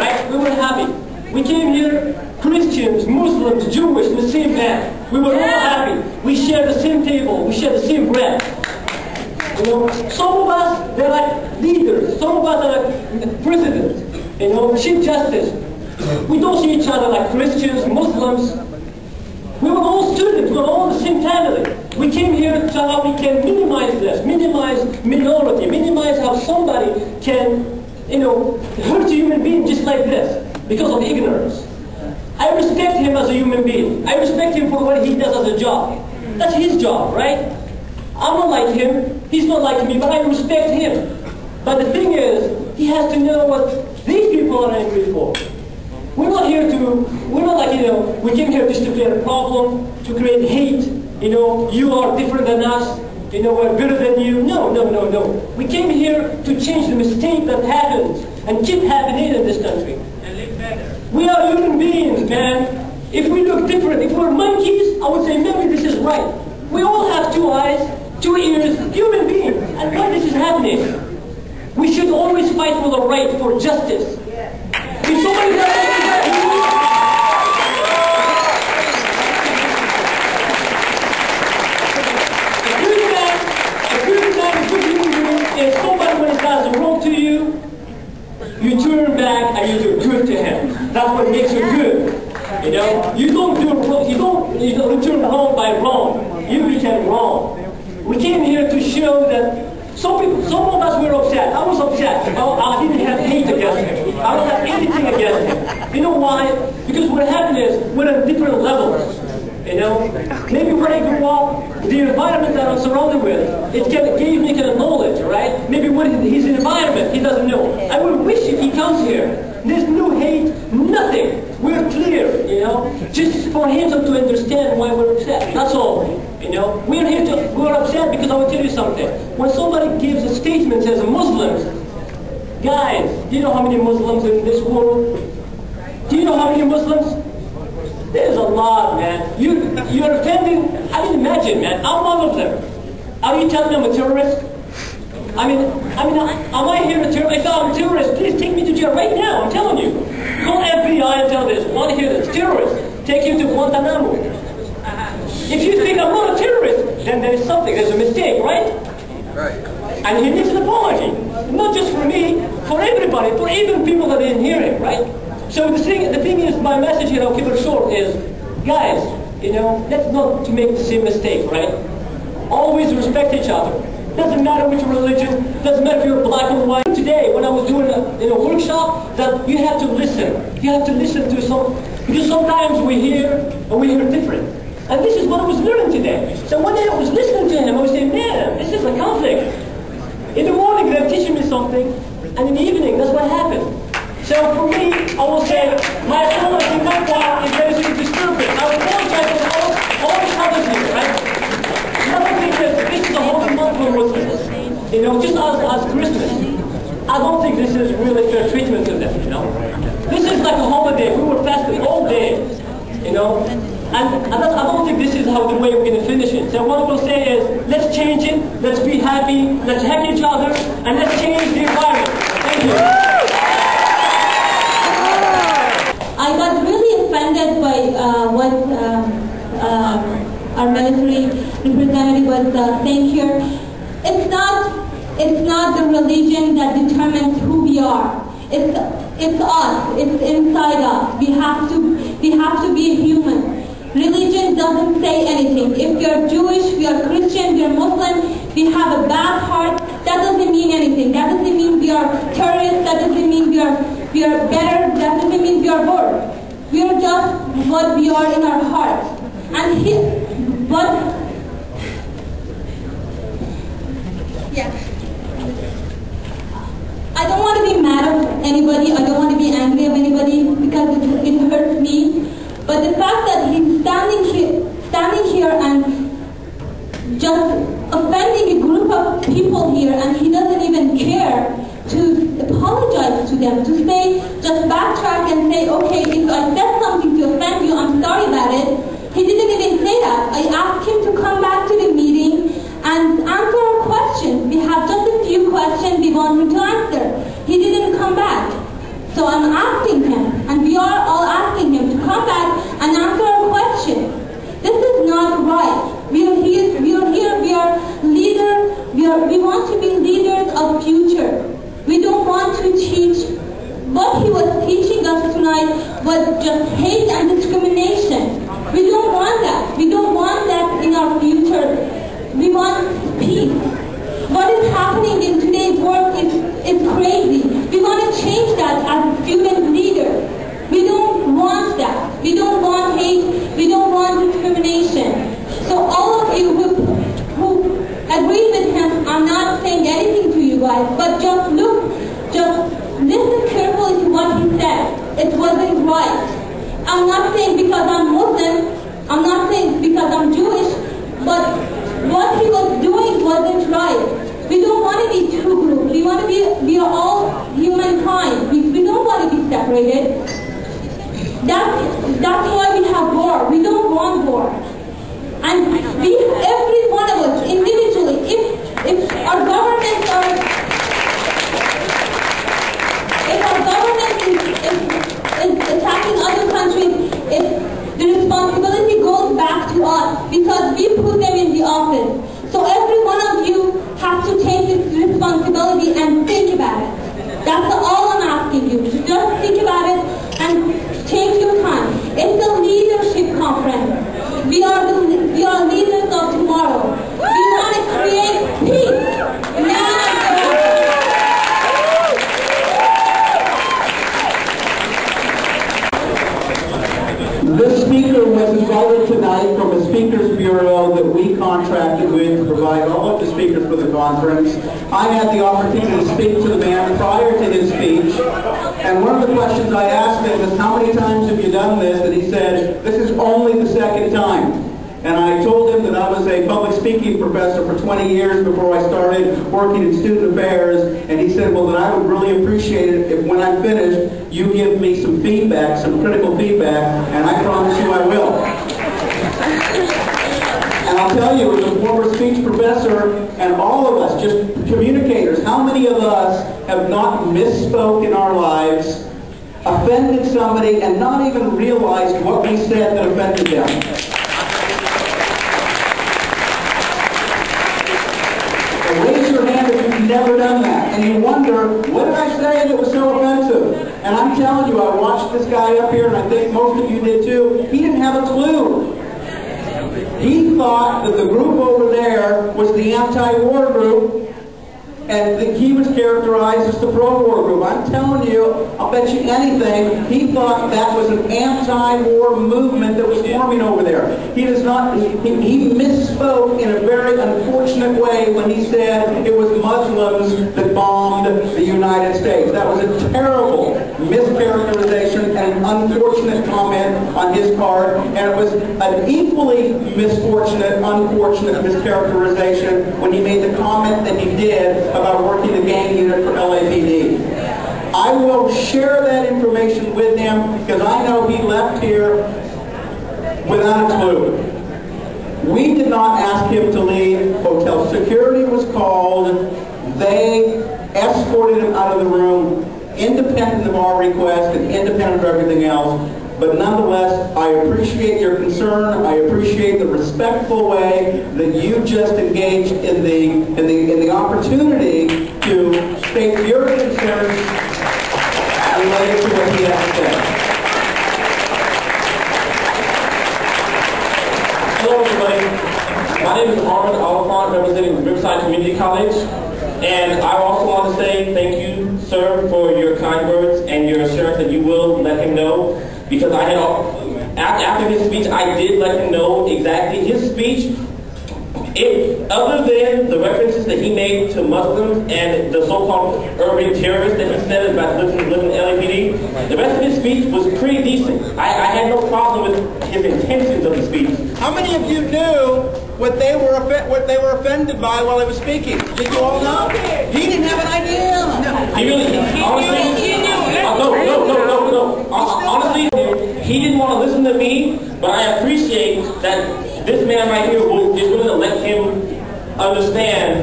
right? We were happy. We came here, Christians, Muslims, Jewish, in the same band. We were all happy. We shared the same table. We shared the same bread. You know, some of us, they're like leaders. Some of us are like presidents, you know, chief justice. We don't see each other like Christians, Muslims. We were all students. We were all the same family. We came here to how we can minimize this, minimize minority, minimize how somebody can, you know, hurt a human being just like this because of ignorance. I respect him as a human being. I respect him for what he does as a job. That's his job, right? I'm not like him. He's not like me, but I respect him. But the thing is, he has to know what these people are angry for. We're not here to, we're not like, you know, we came here just to create a problem, to create hate. You know, you are different than us. You know, we're better than you. No, no, no, no. We came here to change the mistake that happens and keep happening in this country. And live better. We are human beings, man. If we look different, if we're monkeys, I would say maybe this is right. We all have 2 eyes, 2 ears, human beings. And why this is happening? We should always fight for the right, for justice. If somebody does if somebody when he does wrong to you, you turn back and you do good to him. That's what makes you good. You know, you don't do wrong. You don't return wrong by wrong. You became wrong. We came here to show that some of us were upset. I was upset. I didn't have hate against him. I don't have anything against him. You know why? Because what happened is we're at different levels. You know, maybe when I grew up, the environment that I'm surrounded with, it gave me kind of knowledge, right? Maybe when his environment, he doesn't know. I would wish if he comes here, there's no hate, nothing. We're clear, you know, just for him to understand why we're upset. That's all. You know, we're upset because I will tell you something. When somebody gives a statement as a Muslims, guys, do you know how many Muslims in this world? Do you know how many Muslims? There's a lot, man. You're offending. I mean, imagine, man. I'm one of them. Are you telling me I'm a terrorist? I mean, am I here a terrorist? If I'm a terrorist, please take me to jail right now. I'm telling you. Call FBI and tell this one here that's terrorist. Take him to Guantanamo. If you think I'm not a terrorist, then there is something. There's a mistake, right? Right. And he needs an apology. Not just for me, for everybody, for even people that didn't hear him, right? So the thing is, my message here, I'll keep it short, is, guys, you know, let's not to make the same mistake, right? Always respect each other. Doesn't matter which religion, doesn't matter if you're black or white. Today, when I was doing a workshop, that you have to listen. You have to listen to some, because sometimes we hear, and we hear different. And this is what I was learning today. So one day I was listening to him, I was saying, man, this is a conflict. In the morning, they're teaching me something, and in the evening, that's what happened. So for me, I will say, my apology, my part is very disturbing. I apologize for all the others here, right? Another thing is, this is a holy month for Muslims. You know, just as Christmas. I don't think this is really fair treatment to them, you know? This is like a holiday. We were fasting all day, you know? And I don't think this is how the way we're going to finish it. So what I will say is, let's change it, let's be happy, let's help each other, and let's change the environment. Thank you. I got really offended by what our military representative was saying here. It's not the religion that determines who we are. It's us. It's inside us. We have to be human. Religion doesn't say anything. If you're Jewish, we are Christian, we are Muslim, we have a bad heart, that doesn't mean anything. That doesn't mean we are terrorists, that doesn't mean we are better, that doesn't mean we are worse. We are just what we are in our hearts. And I don't want to be mad at anybody, I don't want to be angry at anybody because it hurts me. But the fact that he's standing here and just offending a group of people here, and he doesn't even care to apologize to them, to say, just backtrack and say, okay, if I said something to offend you, I'm sorry about it. He didn't even say that. I asked him to come back to the meeting and answer our questions. We have just a few questions we want him to answer. He didn't come back. So So I'm asking him, and we are all asking him to come back and answer our question. This is not right. We are here, we are leaders, we want to be leaders of future. We don't want to teach. What he was teaching us tonight was just hate and discrimination. We don't want that. We don't want that in our future. We want peace. What is happening in today's world is crazy. We want to change that as student leaders. We don't want that. We don't want hate. We don't want discrimination. So all of you who agree with him, I'm not saying anything to you guys, but just listen carefully to what he said. It wasn't right. I'm not saying because I'm Muslim, I'm not saying because I'm Jewish, but what he was doing wasn't right. We don't want to be two groups. We are all humankind. We don't want to be separated. That's why we have war. We don't want war. And every one of us individually, if our governments is attacking other countries, the responsibility goes back to us because we put them in the office. So every one of you has to take this responsibility and think about it. That's all I'm asking you. Just think about it and take your time. It's a leadership conference. We are leaders of tomorrow. We want to create peace. This speaker was invited tonight from a speakers bureau that we contracted with to provide all of the speakers for the conference. I had the opportunity to speak to the man prior to his speech, and one of the questions I asked him is, how many times have you done this? And he said, this is only the second time. And I told him that I was a public speaking professor for 20 years before I started working in student affairs. And he said, well, then I would really appreciate it if when I'm finished, you give me some feedback, some critical feedback, and I promise you I will. And I'll tell you, as a former speech professor, and all of us, just communicators, how many of us have not misspoke in our lives, offended somebody, and not even realized what we said that offended them? Raise your hand if you've never done that. And you wonder, what did I say that was so offensive? And I'm telling you, I watched this guy up here, and I think most of you did too. He didn't have a clue. He thought that the group over there was the anti-war group, and that he was characterized as the pro-war group. I'm telling you, I'll bet you anything, he thought that was an anti-war movement that was forming over there. He misspoke in a very unfortunate way when he said it was Muslims that bombed the United States. That was a terrible mischaracterization and an unfortunate comment on his part, and it was an equally unfortunate mischaracterization when he made the comment that he did about working the gang unit for LAPD. I will share that information with him because I know he left here without a clue. We did not ask him to leave. Hotel security was called. They escorted him out of the room, independent of our request and independent of everything else. But nonetheless, I appreciate your concern. I appreciate the respectful way that you just engaged in the opportunity to state your concerns related to what he has to say. Hello, everybody. My name is Armin Oliphant, representing Riverside Community College. And I also want to say thank you, sir, for your kind words and your assurance that you will let him know. Because I had, after his speech, I did let him know exactly his speech. Other than the references that he made to Muslims and the so-called urban terrorists that he said about living in LAPD, the rest of his speech was pretty decent. I had no problem with his intentions of the speech. How many of you knew what they were offended by while he was speaking? Did you all know? He didn't have an idea. He really, honestly, no. Honestly, he didn't want to listen to me, but I appreciate that this man right here is willing to let him understand